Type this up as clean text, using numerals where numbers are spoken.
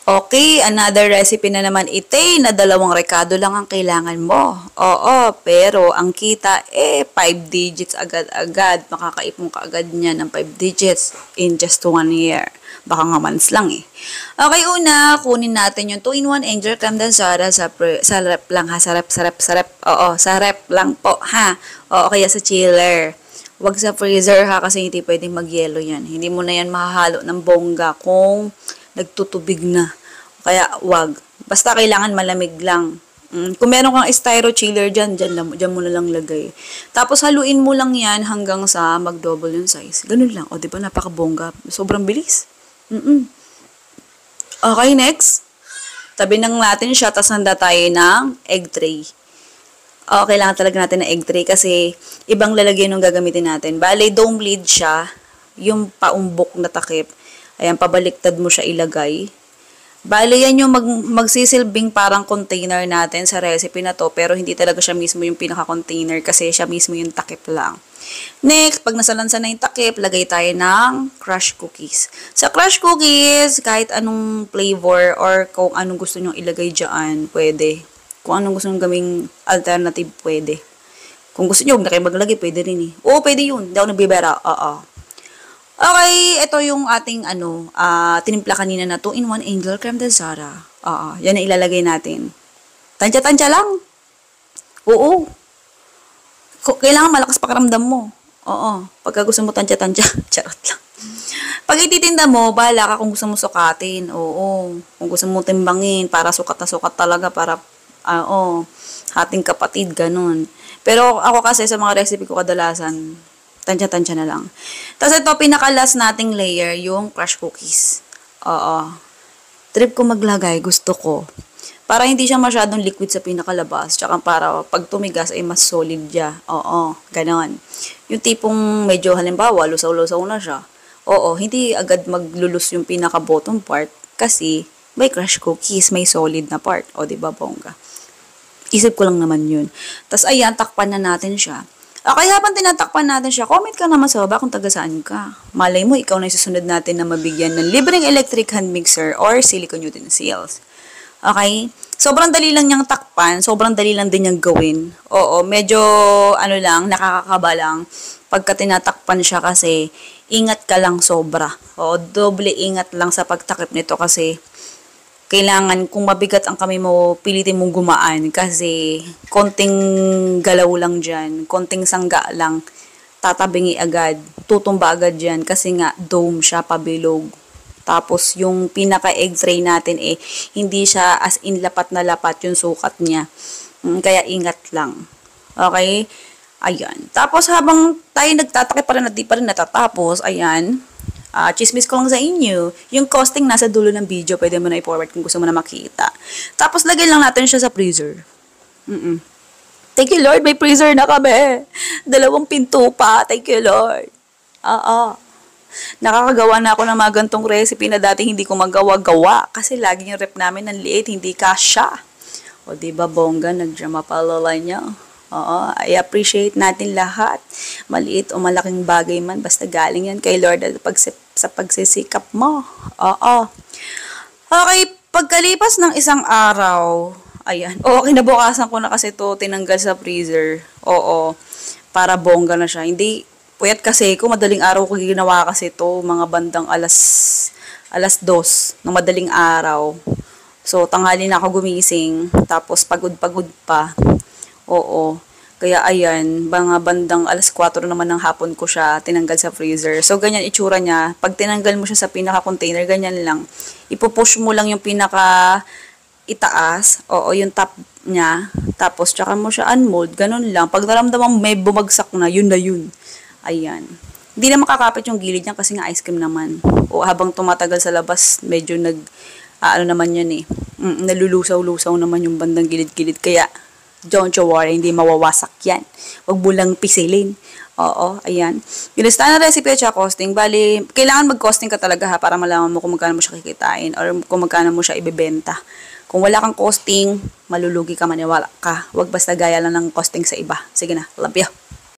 Okay, another recipe na naman ite na 2 rekado lang ang kailangan mo. Oo, pero ang kita 5 digits agad-agad. Makakaipon ka agad niya ng 5 digits in just 1 year. Baka nga months lang eh. Okay, una, kunin natin yung 2-in-1 Angel Creme Densara sa rep lang ha. Sa rep. Oo, sa rep lang po ha. Oo, kaya sa chiller. Huwag sa freezer ha kasi hindi pwedeng mag-yelo yan. Hindi mo na yan mahahalo ng bongga kung nagtutubig na. Kaya wag. Basta kailangan malamig lang. Kung meron kang styro chiller dyan mo na lang lagay. Tapos haluin mo lang yan hanggang sa mag-double yung size. Ganun lang. O, di ba? Napakabongga. Sobrang bilis. Okay, next. Tabi nang natin siya, tapos handa tayo ng egg tray. Kailangan talaga natin ng egg tray kasi ibang lalagyan yung gagamitin natin. Bale, dome lid siya. Yung paumbok na takip. Ayan, pabaliktad mo siya ilagay. Bale, yan yung magsisilbing parang container natin sa recipe na to, pero hindi talaga siya mismo yung pinaka-container kasi siya mismo yung takip lang. Next, pag nasalansan na yung takip, lagay tayo ng crush cookies. Sa crush cookies, kahit anong flavor or kung anong gusto nyo ilagay dyan, pwede. Kung anong gusto nyo gawing alternative, pwede. Kung gusto nyo, huwag na kayo maglagay, pwede rin eh. Oo, pwede yun. Hindi ako nagbibera. Okay, ito yung ating tinimpla kanina na 2-in-1 Angel Creme Densara. Yan ang ilalagay natin. Tansya-tansya lang. Oo. Kailangan malakas pakiramdam mo. Pagka gusto mo tansya-tansya, charot lang. Pag ititinda mo, bahala ka kung gusto mo sukatin. Oo. Kung gusto mo timbangin, para sukat na sukat talaga, para, hating kapatid, ganun. Pero ako kasi sa mga recipe ko kadalasan, tansya-tansya na lang. Tapos ito, pinaka-last nating layer, yung crush cookies. Trip ko maglagay, gusto ko. Para hindi siya masyadong liquid sa pinakalabas. Tsaka para pag tumigas ay mas solid siya. Ganon. Yung tipong medyo halimbawa, lusaw-lusaw na siya. Hindi agad maglulus yung pinaka-bottom part kasi may crush cookies, may solid na part. Diba, bongga? Isip ko lang naman yun. Tapos ayan, takpan na natin siya. Okay, habang tinatakpan natin siya, comment ka naman sa baba kung taga saan ka. Malay mo, ikaw na susunod natin na mabigyan ng libreng electric hand mixer or silicone utensils. Okay? Sobrang dali lang niyang takpan, sobrang dali lang din niyang gawin. Medyo, nakakakaba lang pagka tinatakpan siya kasi ingat ka lang sobra. Doble ingat lang sa pagtakip nito kasi kailangan, kung mabigat ang kamay mo, pilitin mong gumaan kasi konting galaw lang dyan, konting sangga lang, tatabingi agad, tutumba agad dyan kasi nga dome siya, pabilog. Tapos yung pinaka-egg tray natin hindi siya as in lapat na lapat yung sukat niya. Kaya ingat lang. Okay? Ayan. Tapos habang tayo nagtatakip pa rin at di pa rin natatapos, ayan, chismis ko lang sa inyo. Yung costing nasa dulo ng video, pwede mo na i-forward kung gusto mo na makita. Tapos lagay lang natin siya sa freezer. Thank you Lord, may freezer na kami. 2 pinto pa. Thank you Lord. Nakakagawa na ako ng mga gantong recipe na dati hindi ko magawa-gawa. Kasi lagi yung rep namin ng liit, hindi kasya. Diba bongga, nag-drama palala niya. I appreciate natin lahat. Maliit o malaking bagay man, basta galing yan kay Lord sa pagsisikap mo. Okay, pagkalipas ng isang araw, ayan. Kinabukasan ko na kasi to tinanggal sa freezer. Para bongga na siya. Hindi, puyat kasi ko, madaling araw ko ginawa kasi to, mga bandang alas 2 ng madaling araw. So, tanghali na ako gumising, tapos pagod-pagod pa. Kaya ayan, mga bandang alas 4 naman ng hapon ko siya tinanggal sa freezer. So, ganyan itsura niya. Pag tinanggal mo siya sa pinaka-container, ganyan lang. Ipupush mo lang yung pinaka-itaas, yung top niya. Tapos, tsaka mo siya unmold, ganun lang. Pag naramdaman may bumagsak na yun. Ayan. Hindi na makakapit yung gilid niya kasi nga ice cream naman. Habang tumatagal sa labas, medyo naman yan nalulusaw-lusaw naman yung bandang gilid-gilid. Kaya, don't you worry, hindi mawawasak yan. Huwag mo lang pisilin. Ayan. Yung lista na recipe at costing, bali, kailangan mag-costing ka talaga para malaman mo kung magkano mo siya kikitain or kung magkano mo siya ibebenta. Kung wala kang costing, malulugi ka, maniwala ka. Huwag basta gaya lang ng costing sa iba. Sige na, love you.